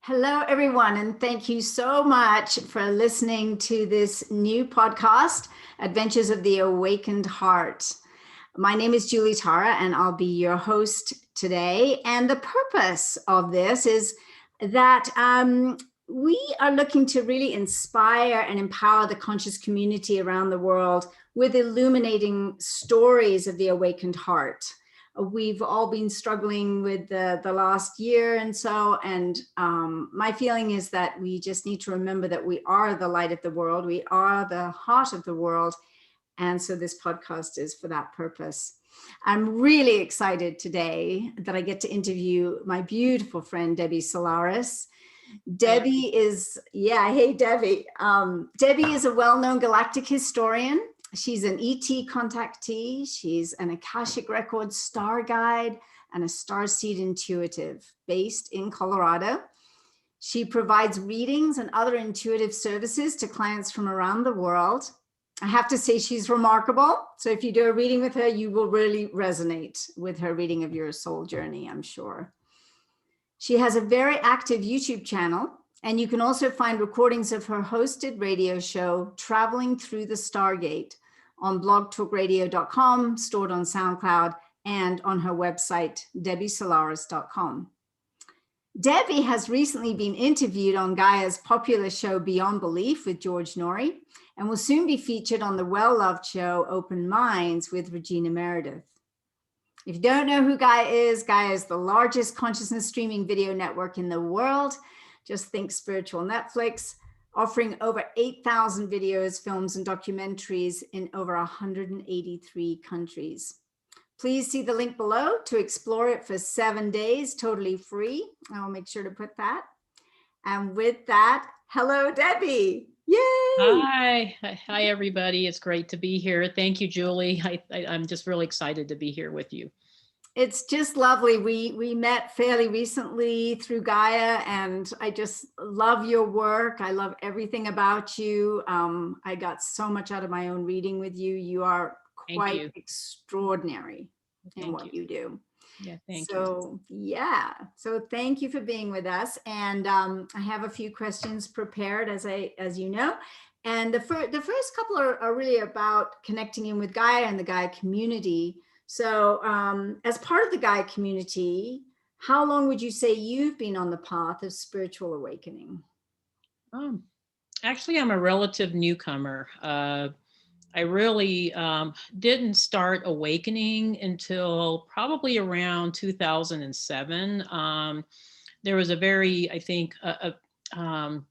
Hello, everyone, and thank you so much for listening to this new podcast, Adventures of the Awakened Heart. My name is Julie Tara, and I'll be your host today. And the purpose of this is that we are looking to really inspire and empower the conscious community around the world with illuminating stories of the awakened heart. We've all been struggling with the last year and so, and my feeling is that we just need to remember that we are the light of the world, we are the heart of the world, and so this podcast is for that purpose. I'm really excited today that I get to interview my beautiful friend, Debbie Solaris. Debbie is, hey Debbie. Debbie is a well-known galactic historian. She's an ET contactee. She's an Akashic Records Star guide and a Starseed Intuitive based in Colorado. She provides readings and other intuitive services to clients from around the world. I have to say she's remarkable. So if you do a reading with her, you will really resonate with her reading of your soul journey, I'm sure. She has a very active YouTube channel, and you can also find recordings of her hosted radio show, Traveling Through the Stargate, on blogtalkradio.com, stored on SoundCloud, and on her website, debbiesolaris.com. Debbie has recently been interviewed on Gaia's popular show, Beyond Belief, with George Noory, and will soon be featured on the well-loved show, Open Minds, with Regina Meredith. If you don't know who Gaia is the largest consciousness streaming video network in the world. Just think spiritual Netflix, offering over 8,000 videos, films, and documentaries in over 183 countries. Please see the link below to explore it for 7 days, totally free. I will make sure to put that. And with that, hello, Debbie. Yay! Hi, everybody. It's great to be here. Thank you, Julie. I'm just really excited to be here with you. It's just lovely. We met fairly recently through Gaia, and I just love your work. I love everything about you. I got so much out of my own reading with you. You are quite extraordinary in what you do. Yeah, thank you. So thank you for being with us. And I have a few questions prepared, as you know. And the first couple are really about connecting in with Gaia and the Gaia community. So as part of the Gaia community, how long would you say you've been on the path of spiritual awakening? Actually, I'm a relative newcomer. I really didn't start awakening until probably around 2007. There was a very, I think, kind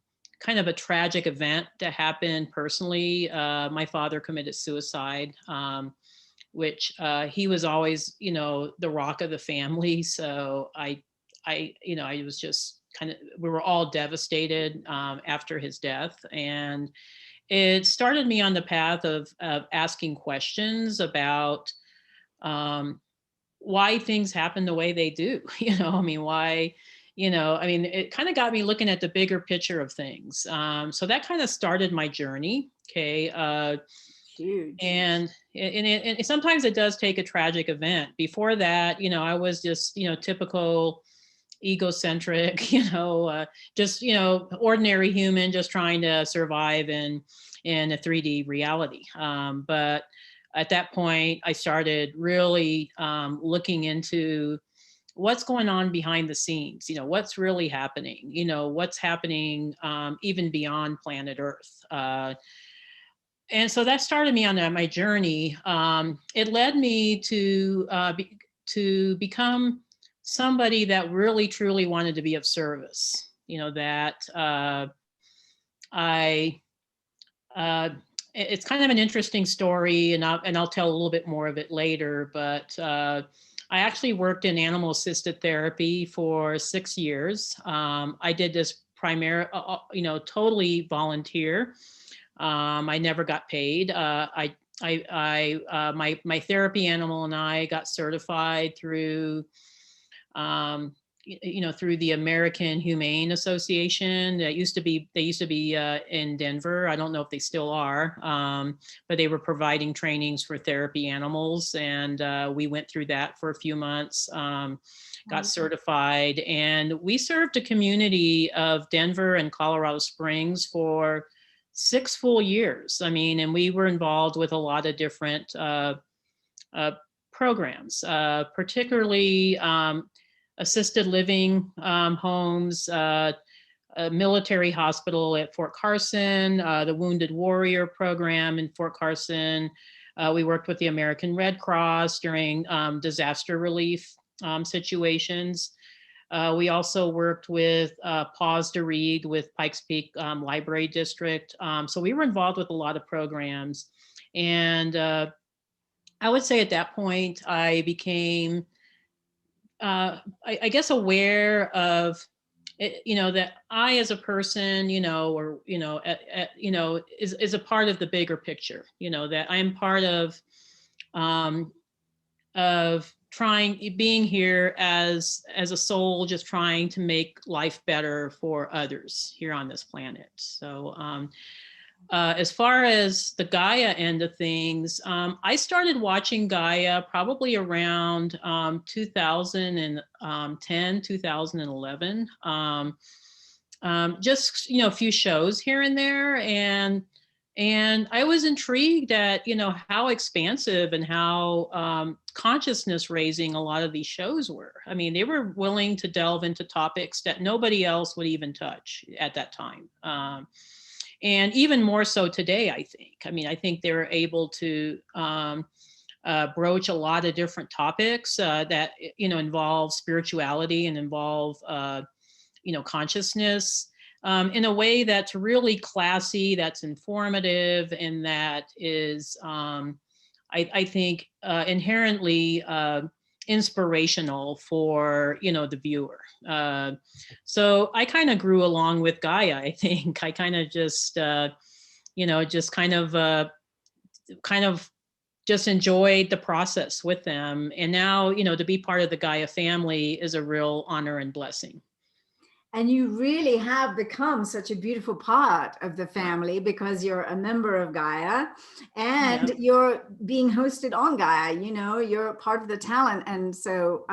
of a tragic event that happened personally. My father committed suicide. Which he was always, the rock of the family. So I was just we were all devastated after his death. And it started me on the path of asking questions about why things happen the way they do. Why, it kind of got me looking at the bigger picture of things. So that kind of started my journey. Okay. Huge. And sometimes it does take a tragic event. Before that, I was just, typical egocentric, just, ordinary human, just trying to survive in a 3D reality. But at that point, I started really looking into what's going on behind the scenes, what's really happening, what's happening even beyond planet Earth. And so that started me on my journey. It led me to become somebody that really, truly wanted to be of service. It's kind of an interesting story, and I'll tell a little bit more of it later. But I actually worked in animal assisted therapy for 6 years. I did this totally volunteer. I never got paid. My therapy animal and I got certified through through the American Humane Association. They used to be in Denver. I don't know if they still are, but they were providing trainings for therapy animals, and we went through that for a few months. Got certified, and we served a community of Denver and Colorado Springs for 6 full years. I mean, and we were involved with a lot of different programs, particularly assisted living homes, a military hospital at Fort Carson, the Wounded Warrior program in Fort Carson. We worked with the American Red Cross during disaster relief situations. We also worked with Pause to Read with Pikes Peak Library District. So we were involved with a lot of programs. And I would say at that point, I became I guess aware of that I as a person, is a part of the bigger picture, that I'm part of being here as a soul, just trying to make life better for others here on this planet. So as far as the Gaia end of things, I started watching Gaia probably around 2010, 2011. Just, a few shows here and there. And I was intrigued at, how expansive and how consciousness raising a lot of these shows were. I mean, they were willing to delve into topics that nobody else would even touch at that time. And even more so today, I think. I mean, I think they're able to broach a lot of different topics that, involve spirituality and involve, consciousness in a way that's really classy, that's informative, and that is, I think, inherently inspirational for, the viewer. So I kind of grew along with Gaia. I think I kind of just, just enjoyed the process with them. And now, to be part of the Gaia family is a real honor and blessing. And you really have become such a beautiful part of the family because you're a member of Gaia and you're being hosted on Gaia, you're part of the talent. And so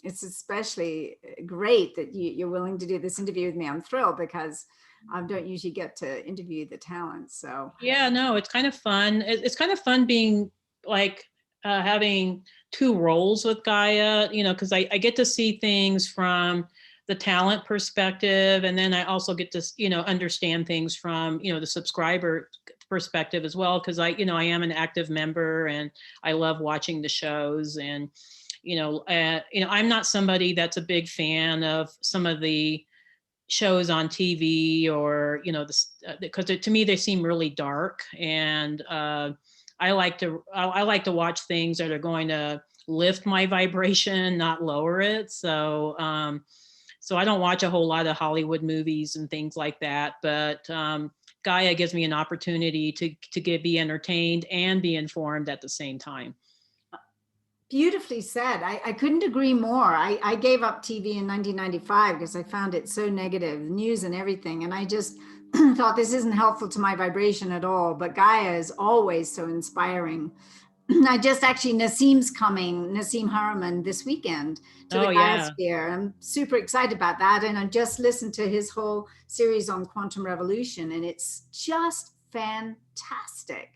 it's especially great that you're willing to do this interview with me. I'm thrilled because I don't usually get to interview the talent. So yeah, no, it's kind of fun. It's kind of fun being like having two roles with Gaia, because I get to see things from the talent perspective. And then I also get to, understand things from, the subscriber perspective as well. Cause I am an active member and I love watching the shows. And, I'm not somebody that's a big fan of some of the shows on TV or, because to me, they seem really dark. And I like to watch things that are going to lift my vibration, not lower it. So, so I don't watch a whole lot of Hollywood movies and things like that, but Gaia gives me an opportunity to be entertained and be informed at the same time. Beautifully said. I couldn't agree more. I gave up TV in 1995 because I found it so negative, news and everything. And I just thought this isn't helpful to my vibration at all. But Gaia is always so inspiring. I just actually, Nassim Haramein this weekend to the Biosphere. I'm super excited about that. And I just listened to his whole series on quantum revolution and it's just fantastic.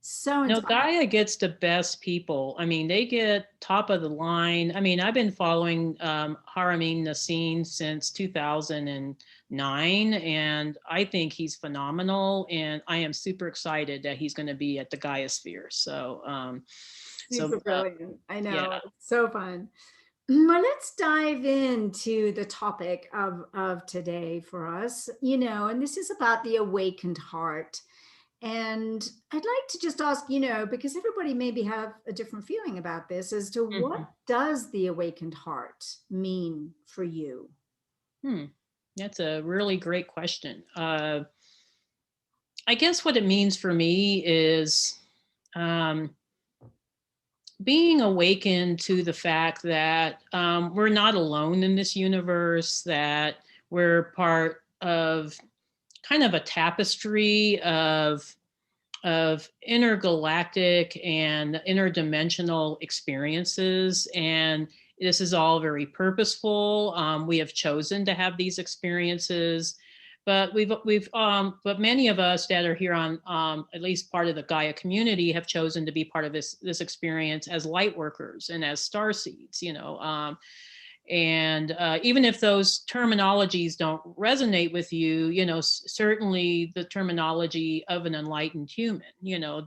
So inspiring. Gaia gets the best people. I mean, they get top of the line. I mean, I've been following Haramein Nassim since 2009, and I think he's phenomenal. And I am super excited that he's going to be at the Gaiosphere. So, super brilliant. I know, yeah. It's so fun. Well, let's dive into the topic of today for us. And this is about the awakened heart. And I'd like to just ask, because everybody maybe have a different feeling about this as to what does the awakened heart mean for you? That's a really great question. I guess what it means for me is being awakened to the fact that we're not alone in this universe, that we're part of kind of a tapestry of intergalactic and interdimensional experiences. And this is all very purposeful. We have chosen to have these experiences, but but many of us that are here on at least part of the Gaia community have chosen to be part of this experience as light workers and as star seeds, and even if those terminologies don't resonate with you, certainly the terminology of an enlightened human,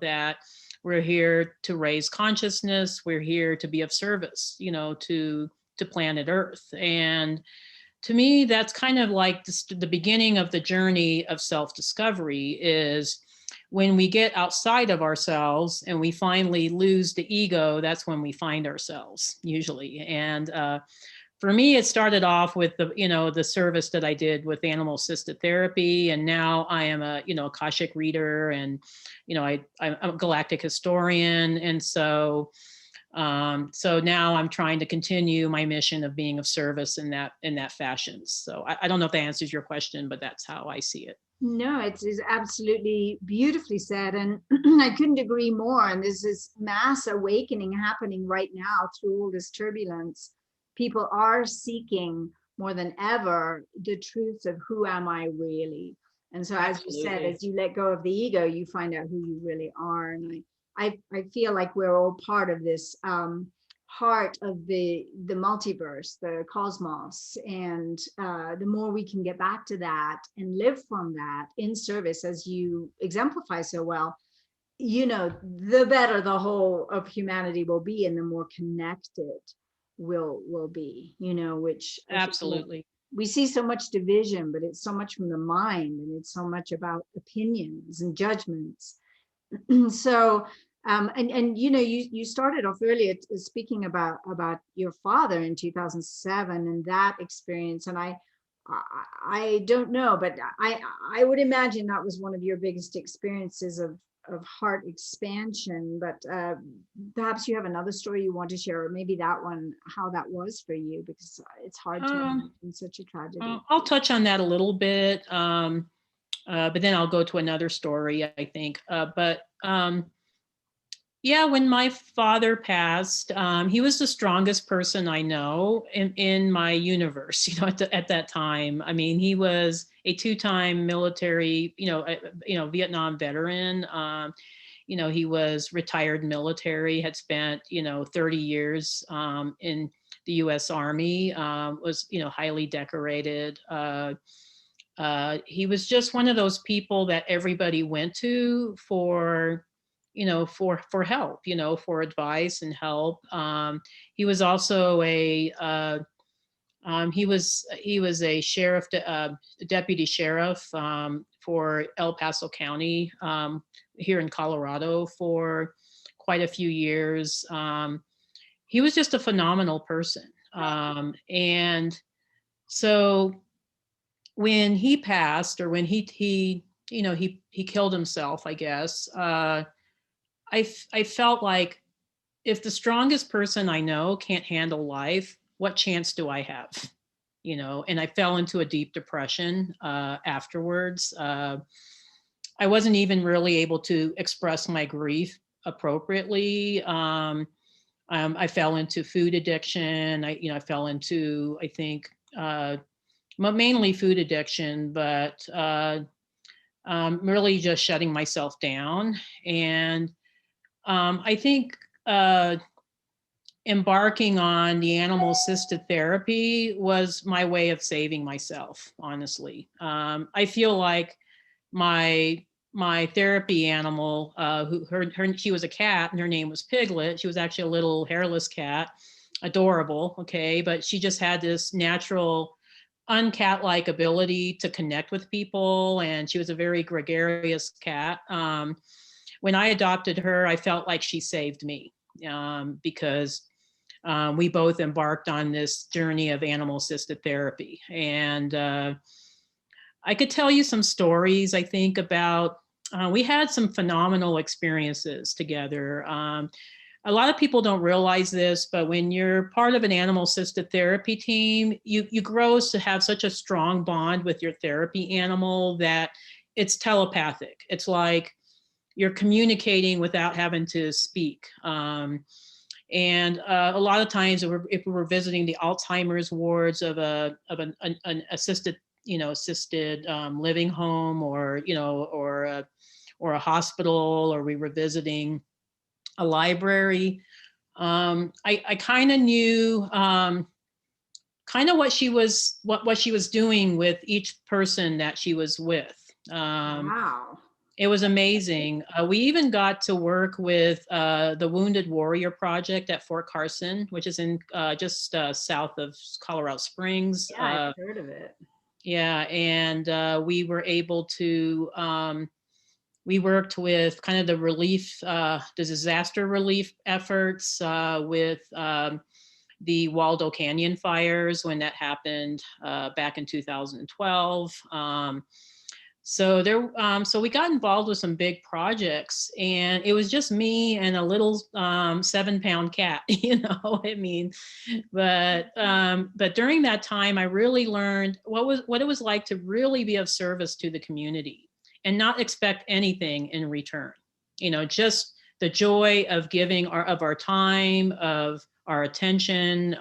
that we're here to raise consciousness, we're here to be of service, to planet Earth. And to me, that's kind of like the beginning of the journey of self-discovery, is when we get outside of ourselves and we finally lose the ego. That's when we find ourselves usually. And for me, it started off with the service that I did with animal assisted therapy, and now I am a Akashic reader, and I'm a Galactic Historian, and so now I'm trying to continue my mission of being of service in that fashion. So I don't know if that answers your question, but that's how I see it. No, it's absolutely beautifully said, and I couldn't agree more. And there's this mass awakening happening right now through all this turbulence. People are seeking more than ever the truth of who am I really. And so, as you said, as you let go of the ego, you find out who you really are. And I feel like we're all part of this heart of the multiverse, the cosmos. And the more we can get back to that and live from that in service, as you exemplify so well, the better the whole of humanity will be, and the more connected will be, which Absolutely. We see so much division, but it's so much from the mind, and it's so much about opinions and judgments. So and you started off earlier speaking about your father in 2007 and that experience, and I don't know, but I would imagine that was one of your biggest experiences of heart expansion. But perhaps you have another story you want to share, or maybe that one, how that was for you, because it's hard to imagine such a tragedy. I'll touch on that a little bit, but then I'll go to another story, I think. Yeah, when my father passed, he was the strongest person I know in my universe, at that time. I mean, he was a 2-time military, Vietnam veteran. He was retired military, had spent, 30 years in the U.S. Army, was, highly decorated. He was just one of those people that everybody went to for help, for advice and help. He was also he was a sheriff, deputy sheriff for El Paso County here in Colorado for quite a few years. He was just a phenomenal person. And so when he passed, or when he killed himself, I guess, I felt like, if the strongest person I know can't handle life, what chance do I have? And I fell into a deep depression afterwards. I wasn't even really able to express my grief appropriately. I fell into food addiction. I fell into, I think, mainly food addiction, but really just shutting myself down. And I think embarking on the animal assisted therapy was my way of saving myself, honestly. I feel like my therapy animal, she was a cat, and her name was Piglet. She was actually a little hairless cat, adorable, okay, but she just had this natural uncat-like ability to connect with people, and she was a very gregarious cat. When I adopted her, I felt like she saved me, because we both embarked on this journey of animal assisted therapy. And I could tell you some stories, I think, about, we had some phenomenal experiences together. a lot of people don't realize this, but when you're part of an animal-assisted therapy team, you grow to have such a strong bond with your therapy animal that it's telepathic. It's like you're communicating without having to speak. And a lot of times, if we were visiting the Alzheimer's wards of an assisted, assisted living home, or or a hospital, or we were visiting a library, I kind of knew kind of what she was doing with each person that she was with. Wow. It was amazing. We even got to work with the Wounded Warrior Project at Fort Carson, which is in just south of Colorado Springs. Yeah, I've heard of it. Yeah, and we were able to, we worked with kind of the disaster relief efforts with the Waldo Canyon fires when that happened back in 2012. So we got involved with some big projects, and it was just me and a little 7-pound cat, I mean, but during that time, I really learned what it was like to really be of service to the community and not expect anything in return. Just the joy of giving of our time, of our attention,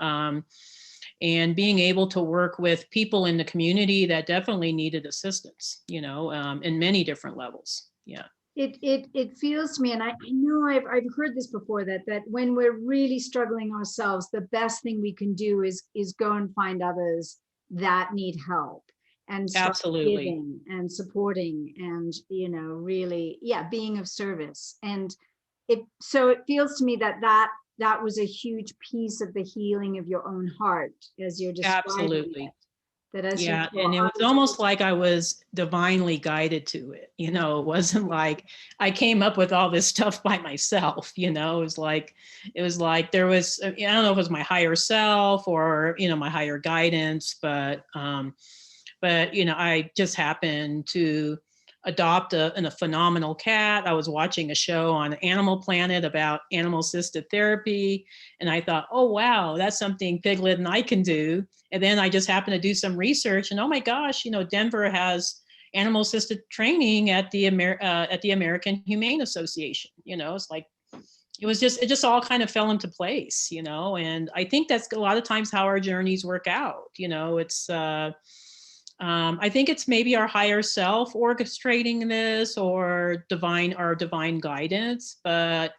and being able to work with people in the community that definitely needed assistance, in many different levels. Yeah. It feels to me, and I know I've heard this before, that when we're really struggling ourselves, the best thing we can do is go and find others that need help and start Absolutely. giving and supporting and really being of service. And it feels to me that was a huge piece of the healing of your own heart, as you're describing. Absolutely. That as yeah, and it was almost like I was divinely guided to it. It wasn't like I came up with all this stuff by myself. It was like there was, I don't know if it was my higher self or my higher guidance, but I just happened to adopt a phenomenal cat. I was watching a show on Animal Planet about animal-assisted therapy, and I thought, oh wow, that's something Piglet and I can do. And then I just happened to do some research, and oh my gosh, Denver has animal-assisted training at the American Humane Association. It's like it just all kind of fell into place, and I think that's a lot of times how our journeys work out. It's I think it's maybe our higher self orchestrating this, or our divine guidance, but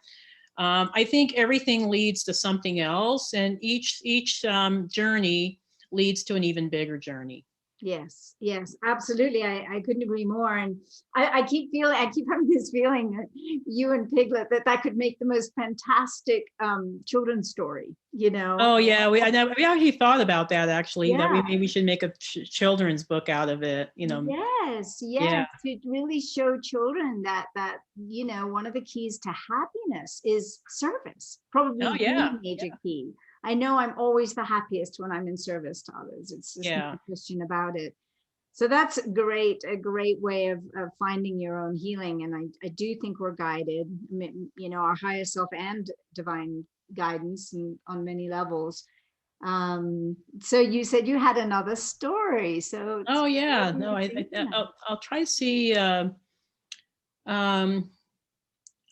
I think everything leads to something else, and each journey leads to an even bigger journey. Yes, absolutely. I couldn't agree more. And I keep having this feeling that you and Piglet, that could make the most fantastic children's story, Oh yeah, we actually thought about that, actually, that we maybe should make a children's book out of it, Yes, Yeah. to really show children that one of the keys to happiness is service, probably the major key. I know I'm always the happiest when I'm in service to others. It's just no question about it. So that's a great way of finding your own healing. And I do think we're guided, our higher self and divine guidance on many levels. So you said you had another story. So oh yeah, no, I'll try to see.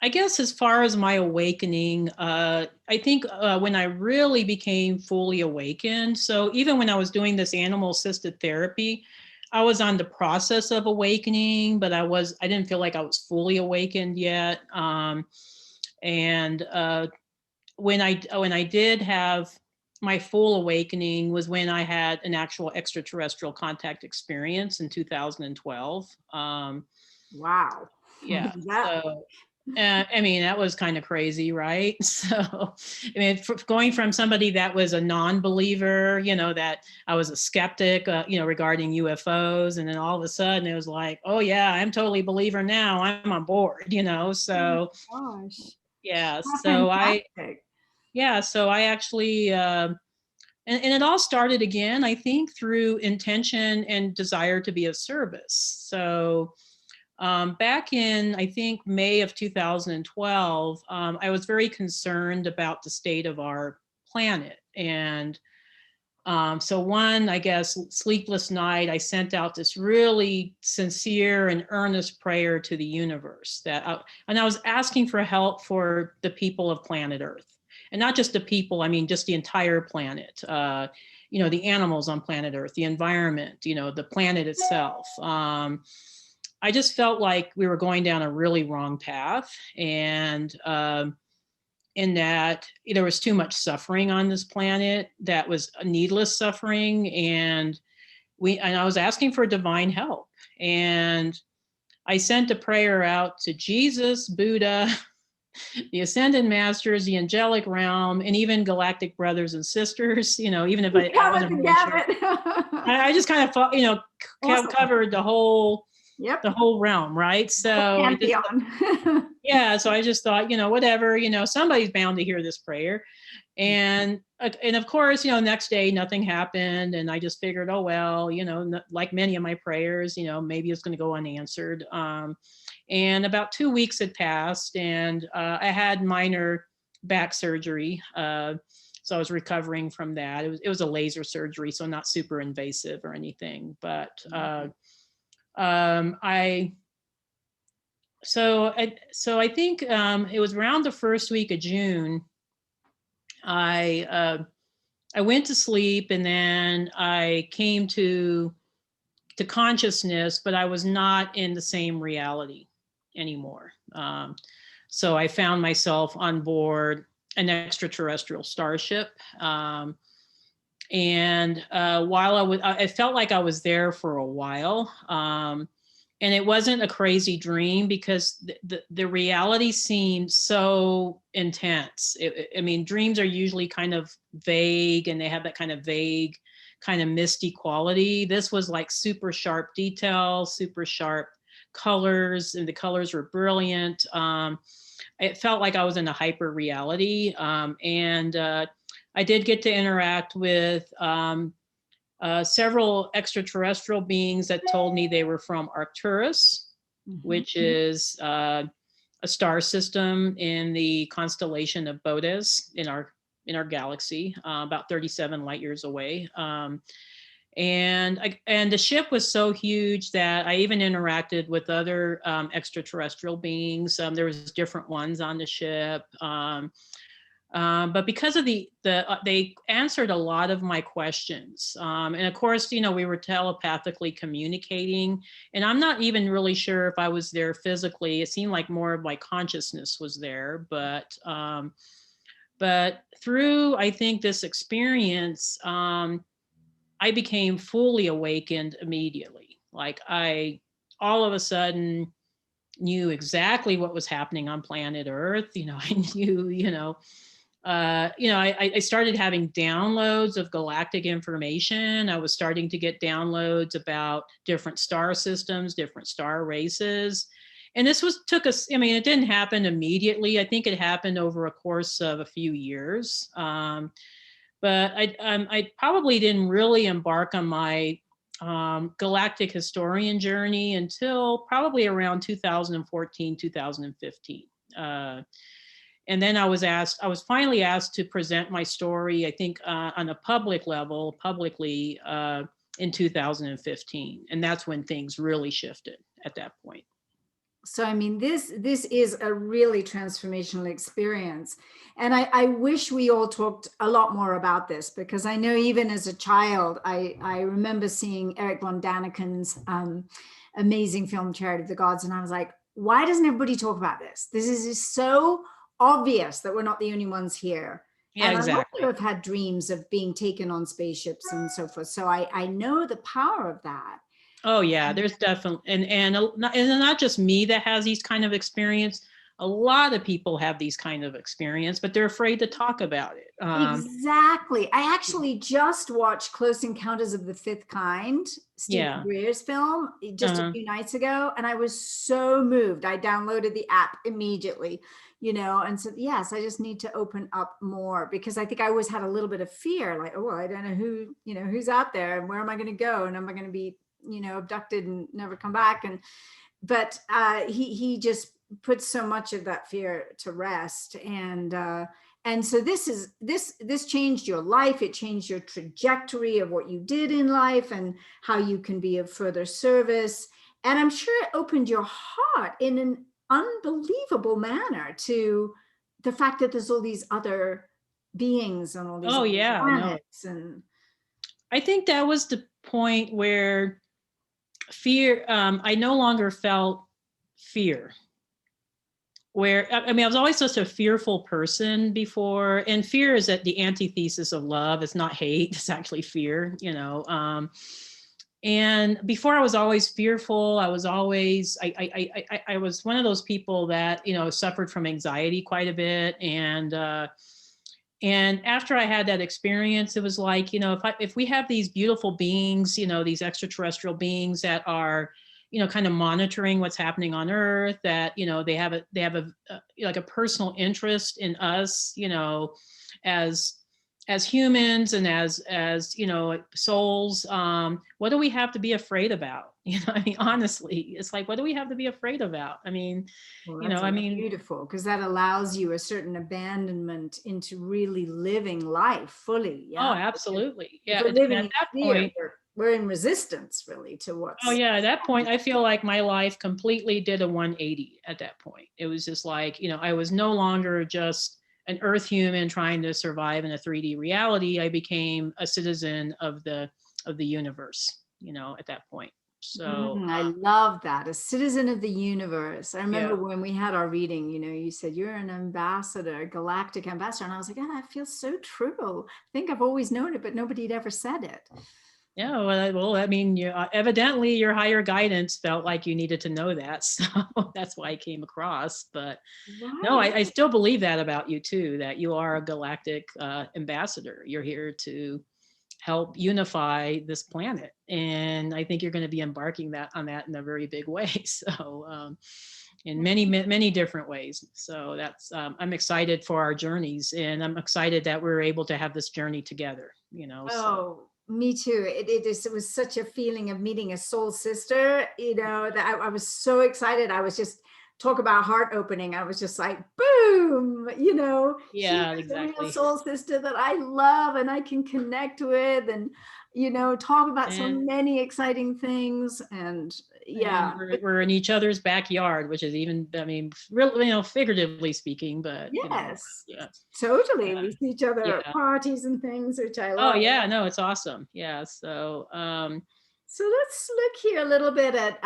I guess as far as my awakening, I think when I really became fully awakened, so even when I was doing this animal-assisted therapy, I was on the process of awakening, but I didn't feel like I was fully awakened yet. And when I did have my full awakening was when I had an actual extraterrestrial contact experience in 2012. Wow. Yeah. So I mean, that was kind of crazy, right? So, I mean, going from somebody that was a non-believer, that I was a skeptic, regarding UFOs, and then all of a sudden it was like, oh yeah, I'm totally a believer now. I'm on board, So, oh gosh. Yeah. That's So fantastic. so I actually, and it all started again, I think, through intention and desire to be of service. So, Back in, I think, May of 2012, I was very concerned about the state of our planet. And so one, I guess, sleepless night, I sent out this really sincere and earnest prayer to the universe and I was asking for help for the people of planet Earth. And not just the people, I mean, just the entire planet, the animals on planet Earth, the environment, the planet itself. I just felt like we were going down a really wrong path. And in that there was too much suffering on this planet that was needless suffering. And I was asking for divine help. And I sent a prayer out to Jesus, Buddha, the ascended masters, the angelic realm, and even galactic brothers and sisters, even if I wasn't really sure. I just kind of, awesome. Covered the whole realm, right? So so I just thought, whatever, somebody's bound to hear this prayer. And of course, next day nothing happened. And I just figured, oh, well, like many of my prayers, maybe it's going to go unanswered. And about 2 weeks had passed, and I had minor back surgery. So I was recovering from that. It was a laser surgery, so not super invasive or anything. But I think it was around the first week of June. I went to sleep, and then I came to consciousness, but I was not in the same reality anymore. So I found myself on board an extraterrestrial starship. And while I felt like I was there for a while. And it wasn't a crazy dream because the reality seemed so intense. I mean, dreams are usually kind of vague, and they have that kind of vague, kind of misty quality. This was like super sharp detail, super sharp colors, and the colors were brilliant. It felt like I was in a hyper reality. And I did get to interact with several extraterrestrial beings that told me they were from Arcturus, which is a star system in the constellation of Bodes in our galaxy, about 37 light years away. And the ship was so huge that I even interacted with other extraterrestrial beings. There was different ones on the ship. But because of they answered a lot of my questions. And of course, we were telepathically communicating, and I'm not even really sure if I was there physically. It seemed like more of my consciousness was there, but through, I think, this experience, I became fully awakened immediately. Like I all of a sudden knew exactly what was happening on planet Earth. I knew, I started having downloads of galactic information. I was starting to get downloads about different star systems, different star races. And this took us, it didn't happen immediately. I think it happened over a course of a few years. But I probably didn't really embark on my Galactic Historian journey until probably around 2014, 2015. And then I was finally asked to present my story, I think, on a public level, publicly in 2015. And that's when things really shifted at that point. So, this is a really transformational experience. And I wish we all talked a lot more about this, because I know even as a child, I remember seeing Eric von Daniken's amazing film, Chariot of the Gods. And I was like, why doesn't everybody talk about this? This is so obvious that we're not the only ones here. Yeah, and exactly. I also have had dreams of being taken on spaceships and so forth. So I know the power of that. Oh yeah, there's definitely, and not just me that has these kind of experience. A lot of people have these kind of experience, but they're afraid to talk about it. Exactly. I actually just watched Close Encounters of the Fifth Kind, Stephen Greer's film, just a few nights ago, and I was so moved. I downloaded the app immediately, and so yes, I just need to open up more, because I think I always had a little bit of fear, like, oh, I don't know who's out there, and where am I going to go, and am I going to be abducted and never come back. But he just puts so much of that fear to rest. And so this changed your life. It changed your trajectory of what you did in life and how you can be of further service. And I'm sure it opened your heart in an unbelievable manner to the fact that there's all these other beings and all these other planets. No. And I think that was the point where fear, I no longer felt fear. Where, I mean, I was always such a fearful person before, and fear is at the antithesis of love. It's not hate, it's actually fear, and before I was always fearful. I was always, I was one of those people that, suffered from anxiety quite a bit. And after I had that experience, it was like, if we have these beautiful beings, these extraterrestrial beings that are, kind of monitoring what's happening on Earth, that, they have a personal interest in us, as humans and as souls. What do we have to be afraid about? I mean, honestly, it's like, what do we have to be afraid about? I mean, beautiful, because that allows you a certain abandonment into really living life fully. Yeah. Oh, absolutely. Yeah. We're living at that point, we're in resistance really to what's. Oh yeah, at that point, I feel like my life completely did a 180 at that point. It was just like, I was no longer just an Earth human trying to survive in a 3D reality. I became a citizen of the universe, at that point. So I love that, a citizen of the universe. I remember when we had our reading, you said you're an ambassador, a galactic ambassador, and I was like, that feels so true. I think I've always known it, but nobody had ever said it. Yeah, well, I mean, evidently your higher guidance felt like you needed to know that, so that's why I came across. But no, I still believe that about you too, that you are a galactic ambassador. You're here to help unify this planet, and I think you're going to be embarking on that in a very big way. So, in many different ways. So that's I'm excited for our journeys, and I'm excited that we're able to have this journey together. Me too. It was such a feeling of meeting a soul sister, that I was so excited. I was just talk about heart opening. I was just like, boom, Yeah, she's exactly. a real soul sister that I love and I can connect with, and talk about so many exciting things. And we're in each other's backyard, which is even, I mean, really, figuratively speaking, but totally. We see each other at parties and things, which I love. Oh yeah, no, it's awesome. Yeah. So so let's look here a little bit at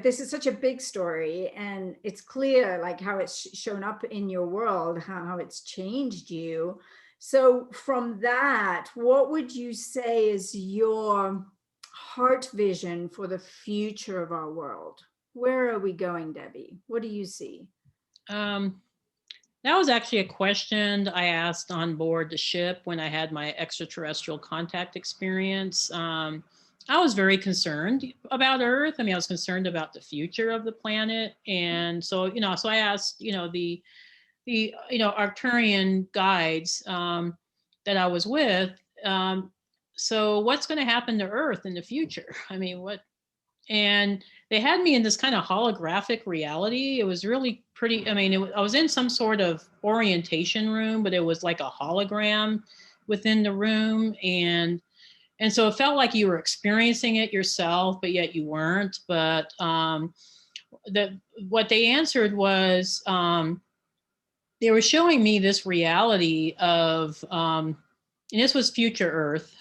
this is such a big story, and it's clear like how it's shown up in your world, how it's changed you. So from that, what would you say is your heart vision for the future of our world? Where are we going, Debbie? What do you see? That was actually a question I asked on board the ship when I had my extraterrestrial contact experience. I was very concerned about Earth. I mean, I was concerned about the future of the planet. And so, so I asked, the Arcturian guides that I was with, so what's going to happen to Earth in the future? I mean, and they had me in this kind of holographic reality. It was really pretty. I mean, I was in some sort of orientation room, but it was like a hologram within the room. And so it felt like you were experiencing it yourself, but yet you weren't. But what they answered was they were showing me this reality of, and this was future Earth,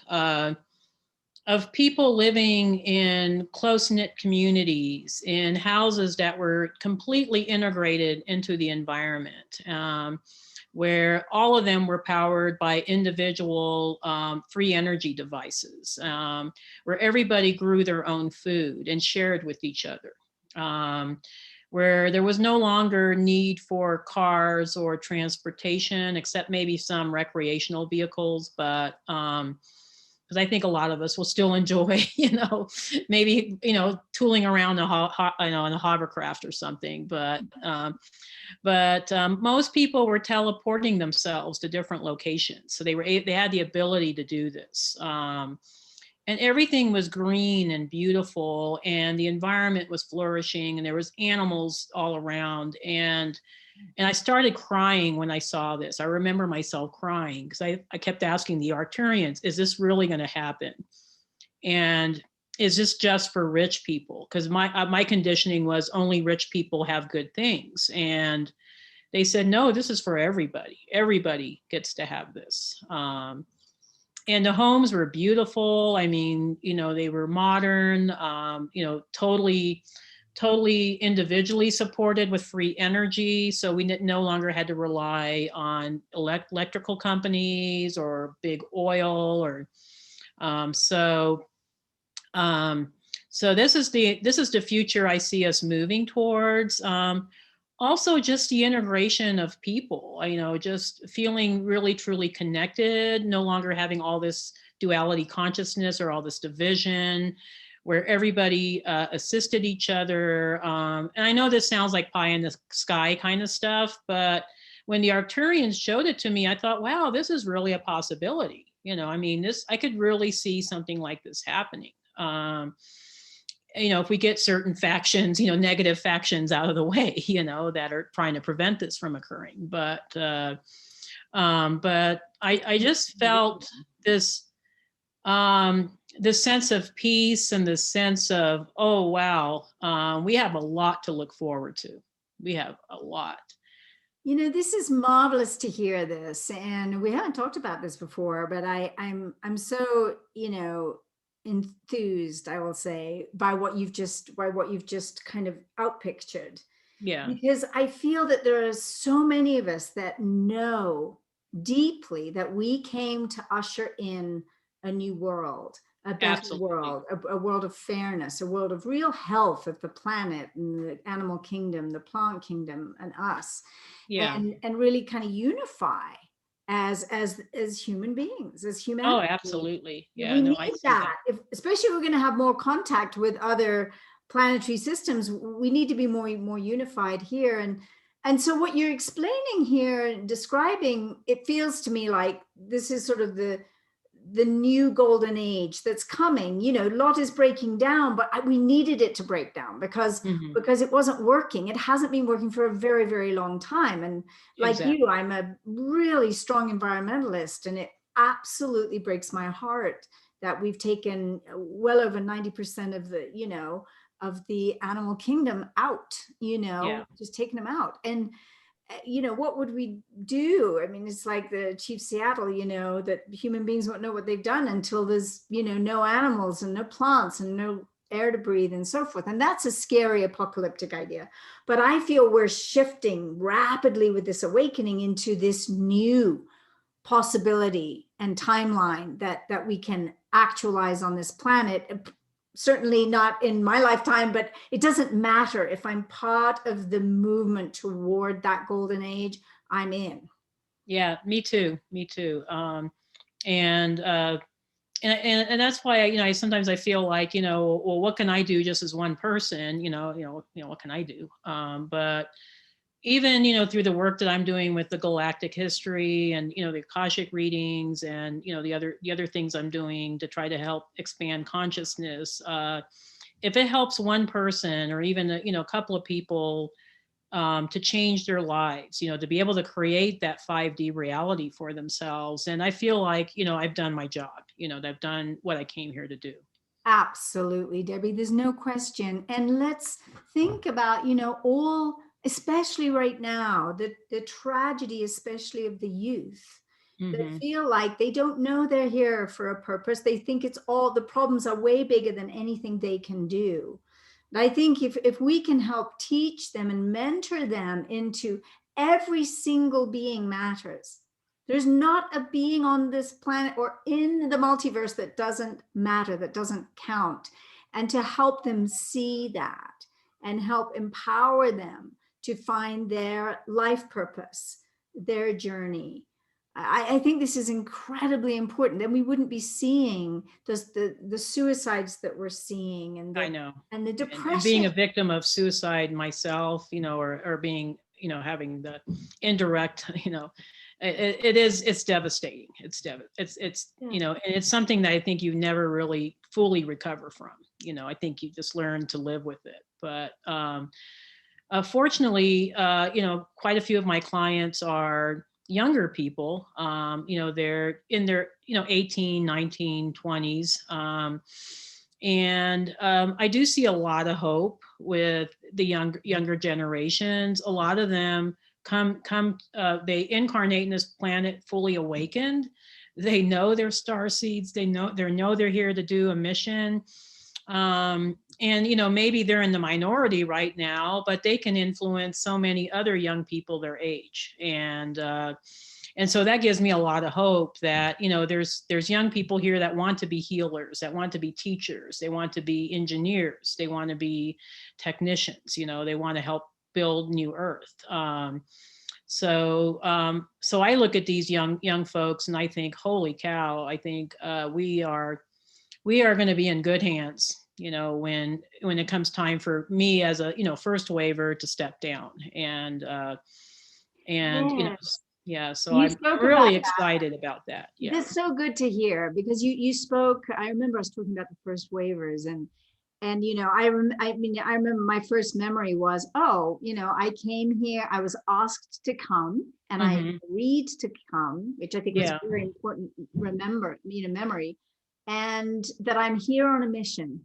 of people living in close-knit communities in houses that were completely integrated into the environment, where all of them were powered by individual free energy devices, where everybody grew their own food and shared with each other, where there was no longer need for cars or transportation, except maybe some recreational vehicles, but because I think a lot of us will still enjoy, maybe, tooling around in a hovercraft or something. But most people were teleporting themselves to different locations, so they had the ability to do this. and everything was green and beautiful, and the environment was flourishing, and there was animals all around. And I started crying when I saw this. I remember myself crying because I kept asking the Arcturians, is this really going to happen? And is this just for rich people? Because my conditioning was only rich people have good things. And they said, no, this is for everybody. Everybody gets to have this. And the homes were beautiful. I mean, they were modern, totally individually supported with free energy. So we no longer had to rely on electrical companies or big oil or so this is the future I see us moving towards. Also just the integration of people, just feeling really truly connected, no longer having all this duality consciousness or all this division, where everybody assisted each other. And I know this sounds like pie in the sky kind of stuff, but when the Arcturians showed it to me, I thought, wow, this is really a possibility. I could really see something like this happening. If we get certain factions, negative factions out of the way, that are trying to prevent this from occurring. But I just felt this, the sense of peace and the sense of, oh, wow, we have a lot to look forward to. We have a lot. This is marvelous to hear this, and we haven't talked about this before, but I'm so, enthused, I will say, by what you've just kind of outpictured. Yeah. Because I feel that there are so many of us that know deeply that we came to usher in a new world, a better Absolutely. world, a world of fairness, a world of real health of the planet and the animal kingdom, the plant kingdom, and us. Yeah. And really kind of unify as human beings, as humanity. Oh, absolutely. Yeah. We No, need I see that. Especially if we're going to have more contact with other planetary systems, we need to be more unified here. And so what you're explaining here, describing, it feels to me like this is sort of the new golden age that's coming. A lot is breaking down, but we needed it to break down because it wasn't working. It hasn't been working for a very, very long time. And like you, I'm a really strong environmentalist, and it absolutely breaks my heart that we've taken well over 90% of the animal kingdom out, just taking them out. And what would we do? I mean, it's like the Chief Seattle, that human beings won't know what they've done until there's, no animals and no plants and no air to breathe and so forth. And that's a scary apocalyptic idea. But I feel we're shifting rapidly with this awakening into this new possibility and timeline that we can actualize on this planet. Certainly not in my lifetime, but it doesn't matter. If I'm part of the movement toward that golden age, I'm in. Yeah, me too. And that's why I sometimes I feel like, well, what can I do just as one person? What can I do? But even through the work that I'm doing with the Galactic History and the Akashic readings and the other things I'm doing to try to help expand consciousness, if it helps one person or even a couple of people to change their lives, to be able to create that 5D reality for themselves, and I feel like I've done my job, that I've done what I came here to do. Absolutely, Debbie. There's no question. And let's think about all, especially right now, the tragedy, especially of the youth, that feel like they don't know they're here for a purpose. They think it's all, the problems are way bigger than anything they can do. And I think if we can help teach them and mentor them into every single being matters. There's not a being on this planet or in the multiverse that doesn't matter, that doesn't count. And to help them see that and help empower them to find their life purpose, their journey. I think this is incredibly important. Then we wouldn't be seeing the suicides that we're seeing, and I know, and the depression. And being a victim of suicide myself, or being, having the indirect, it's devastating. It's you know, and it's something that I think you never really fully recover from. You know, I think you just learn to live with it. But fortunately, you know, quite a few of my clients are younger people. You know, they're in their, you know, 18, 19, 20s. And I do see a lot of hope with the younger generations. A lot of them they incarnate in this planet fully awakened. They know they're star seeds. They know they're here to do a mission. And you know, maybe they're in the minority right now, but they can influence so many other young people their age. And so that gives me a lot of hope that, you know, there's young people here that want to be healers, that want to be teachers, they want to be engineers, they want to be technicians, you know, they want to help build new earth. So I look at these young folks and I think, holy cow, I think we are going to be in good hands, you know, when it comes time for me as a, you know, first waver to step down. And you know, yeah, so I'm really excited about that. Yeah. That's so good to hear, because you spoke, I remember us talking about the first waivers, and you know, I remember my first memory was, oh, you know, I came here, I was asked to come, and I agreed to come, which I think was very important, memory, and that I'm here on a mission.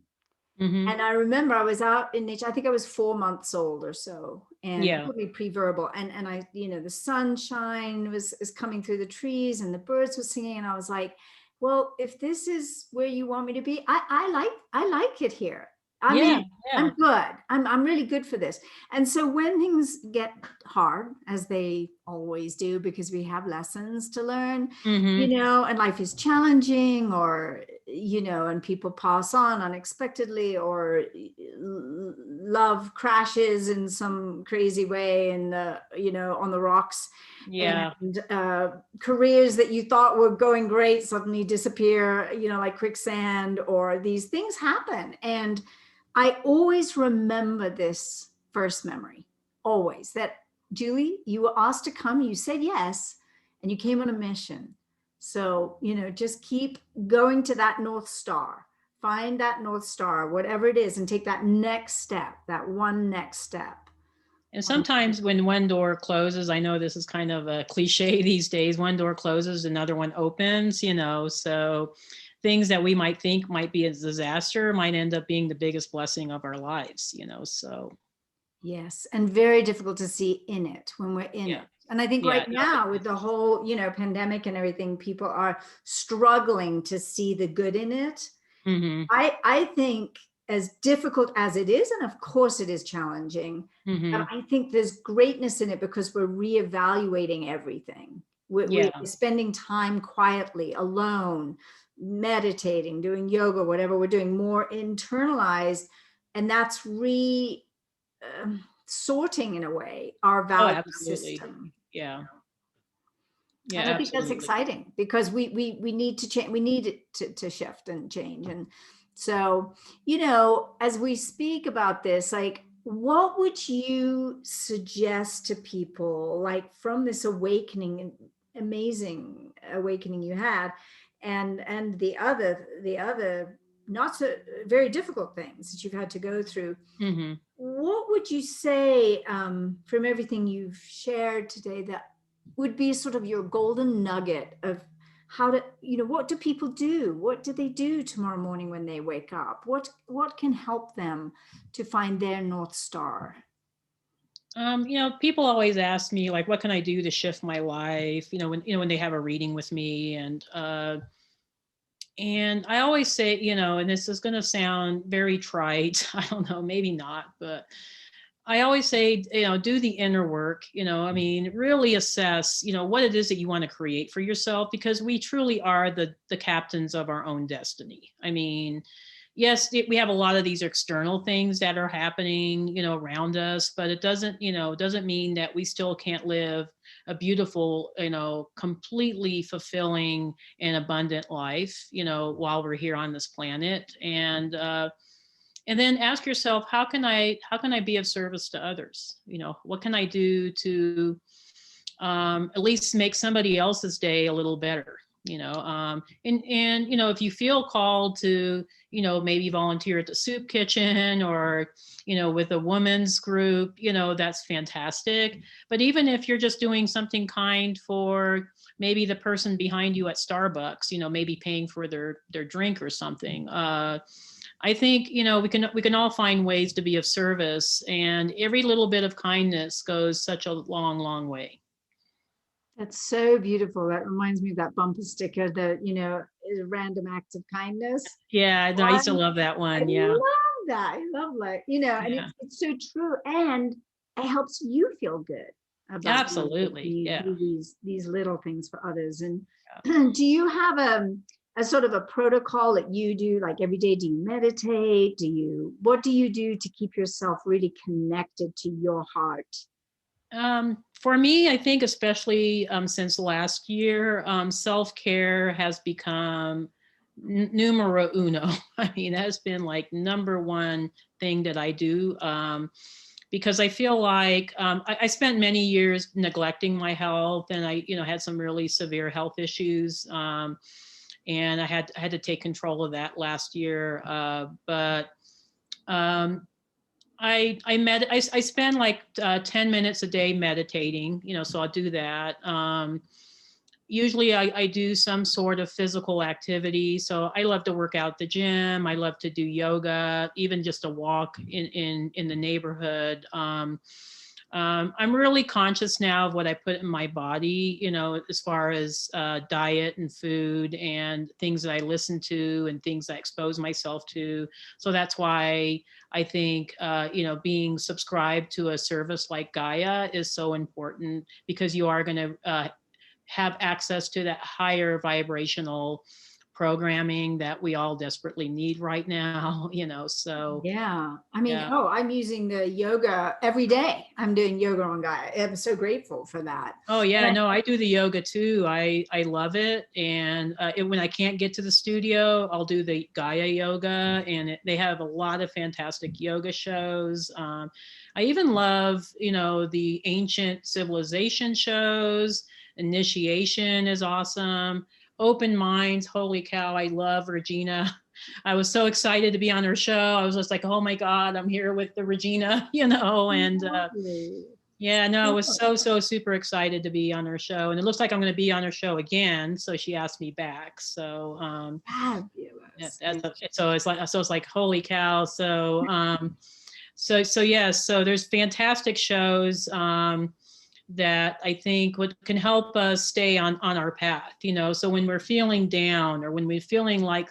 And I remember I was out in nature. I think I was 4 months old or so, and probably pre-verbal. And I, you know, the sunshine is coming through the trees, and the birds were singing, and I was like, well, if this is where you want me to be, I like it here. I mean, I'm good. I'm really good for this. And so when things get hard, as they always do, because we have lessons to learn, you know, and life is challenging, or, you know, and people pass on unexpectedly, or love crashes in some crazy way, and you know, on the rocks. And careers that you thought were going great suddenly disappear, you know, like quicksand, or these things happen. And I always remember this first memory, always, that Julie, you were asked to come, you said yes, and you came on a mission. So, you know, just keep going to that North Star, find that North Star, whatever it is, and take that next step, that one next step. And sometimes when one door closes, I know this is kind of a cliche these days, one door closes, another one opens, you know, so things that we might think might be a disaster might end up being the biggest blessing of our lives, you know, so. Yes, and very difficult to see in it when we're in it. And I think right now with the whole, you know, pandemic and everything, people are struggling to see the good in it. I think, as difficult as it is, and of course it is challenging, but I think there's greatness in it because we're reevaluating everything. We're spending time quietly, alone, meditating, doing yoga, whatever we're doing, more internalized, and that's sorting in a way our value system. And I think that's exciting, because we need to change, we need it to shift and change. And so, you know, as we speak about this, like, what would you suggest to people, like, from this awakening, amazing awakening you had, and the other not so very difficult things that you've had to go through? What would you say, from everything you've shared today, that would be sort of your golden nugget of how to, you know, what do people do? What do they do tomorrow morning when they wake up? What can help them to find their North Star? You know, people always ask me, like, what can I do to shift my life? You know, when they have a reading with me, and I always say, you know, and this is going to sound very trite, I don't know, maybe not, but I always say, you know, do the inner work, you know, I mean, really assess, you know, what it is that you want to create for yourself, because we truly are the captains of our own destiny. I mean, yes, we have a lot of these external things that are happening, you know, around us, but it doesn't, you know, doesn't mean that we still can't live a beautiful, you know, completely fulfilling and abundant life, you know, while we're here on this planet. And then ask yourself, how can I be of service to others? You know, what can I do to at least make somebody else's day a little better, and if you feel called to, maybe volunteer at the soup kitchen or, with a women's group, that's fantastic. But even if you're just doing something kind for maybe the person behind you at Starbucks, maybe paying for their drink or something, I think, we can all find ways to be of service, and every little bit of kindness goes such a long, long way. That's so beautiful. That reminds me of that bumper sticker that, is a random act of kindness. Yeah, I used to love that I one. Yeah. love that. I love and Yeah. it's so true. And it helps you feel good about Absolutely. Yeah. do these little things for others. And Yeah. do you have a sort of a protocol that you do, like every day? Do you meditate? What do you do to keep yourself really connected to your heart? For me, I think especially since last year, self-care has become numero uno. I mean, that has been like number one thing that I do, because I feel like I spent many years neglecting my health, and I, had some really severe health issues, and I had to take control of that last year. But I spend like 10 minutes a day meditating, so I'll do that. Usually I do some sort of physical activity. So I love to work out at the gym. I love to do yoga, even just a walk in the neighborhood. I'm really conscious now of what I put in my body, as far as diet and food and things that I listen to and things I expose myself to. So that's why I think, being subscribed to a service like Gaia is so important, because you are going to have access to that higher vibrational programming that we all desperately need right now, so. Yeah. I mean, Yeah. I'm using the yoga every day. I'm doing yoga on Gaia. I'm so grateful for that. Oh yeah, And no, I do the yoga too. I love it, and when I can't get to the studio, I'll do the Gaia yoga, and they have a lot of fantastic yoga shows. I even love, the ancient civilization shows. Initiation is awesome. Open Minds, holy cow, I love Regina. I was so excited to be on her show. I was just like, oh my God, I'm here with the Regina, and lovely. yeah, no, I was so super excited to be on her show, and it looks like I'm going to be on her show again. So she asked me back. So Fabulous. so it's like holy cow. So yes, so there's fantastic shows that I think what can help us stay on our path. So when we're feeling down, or when we're feeling like,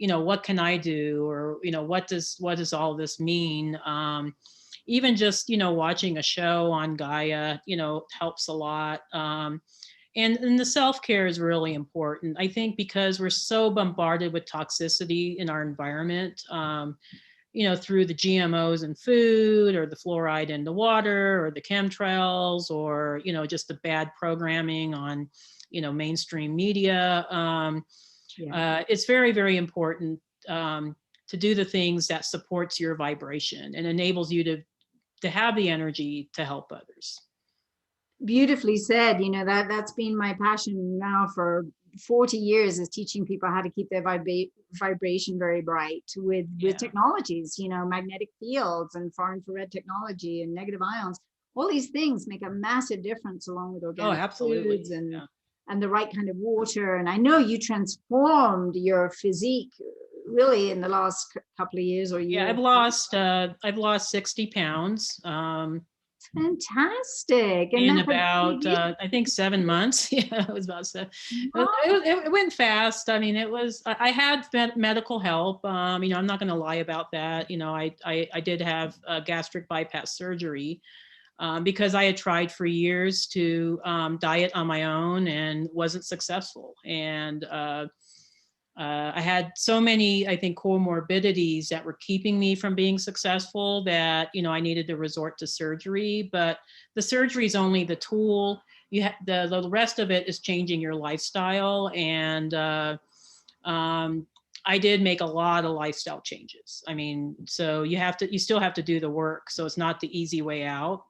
what can I do, or what does all this mean? Even just, watching a show on Gaia, helps a lot. And the self-care is really important, I think, because we're so bombarded with toxicity in our environment, through the GMOs in food, or the fluoride in the water, or the chemtrails, or, just the bad programming on, mainstream media. It's very, very important to do the things that supports your vibration and enables you to have the energy to help others. Beautifully said. That's been my passion now for 40 years, is teaching people how to keep their vibration very bright with technologies, magnetic fields and far infrared technology and negative ions. All these things make a massive difference, along with organic foods and the right kind of water. And I know you transformed your physique really in the last couple of years or years. Yeah, I've lost 60 pounds. Fantastic. And in about I think 7 months. Yeah, it was about 7. Wow. It went fast. I mean, I had medical help. I'm not going to lie about that. I did have gastric bypass surgery, because I had tried for years to diet on my own and wasn't successful. And I had so many, I think, comorbidities that were keeping me from being successful that, I needed to resort to surgery. But the surgery is only the tool. The rest of it is changing your lifestyle. And I did make a lot of lifestyle changes. I mean, so you still have to do the work. So it's not the easy way out.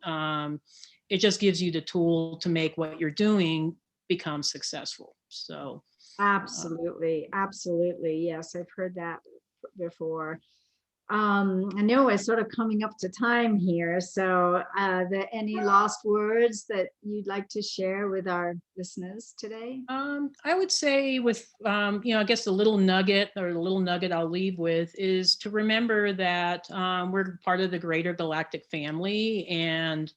it just gives you the tool to make what you're doing become successful. So Absolutely. Absolutely. Yes, I've heard that before. I know we're sort of coming up to time here. So, there any last words that you'd like to share with our listeners today? I would say with, I guess the little nugget I'll leave with is to remember that we're part of the greater galactic family, and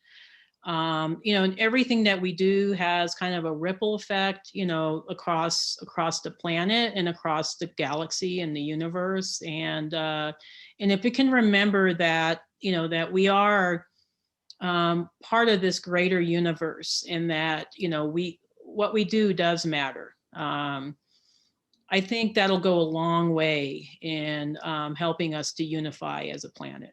and everything that we do has kind of a ripple effect, across the planet and across the galaxy and the universe. And if we can remember that, that we are part of this greater universe, and that, what we do does matter. I think that'll go a long way in helping us to unify as a planet.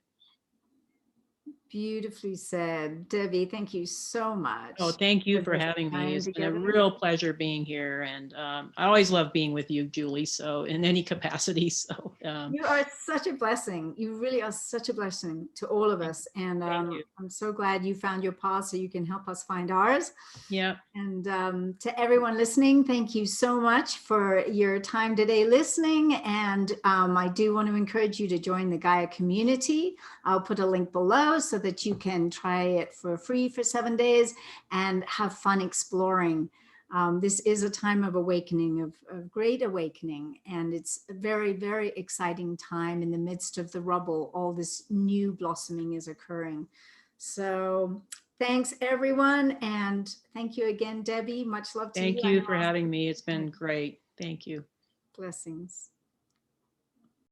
Beautifully said. Debbie, thank you so much. Oh, thank you for this having me. time It's been a together. real pleasure being here. And I always love being with you, Julie. So in any capacity. So You are such a blessing. You really are such a blessing to all of us. And thank you. I'm so glad you found your path so you can help us find ours. Yeah. And to everyone listening, thank you so much for your time today listening. And I do want to encourage you to join the Gaia community. I'll put a link below so that you can try it for free for 7 days and have fun exploring. This is a time of awakening, of great awakening. And it's a very, very exciting time in the midst of the rubble. All this new blossoming is occurring. So thanks, everyone. And thank you again, Debbie. Much love to you. Thank you for having me. It's been great. Thank you. Blessings.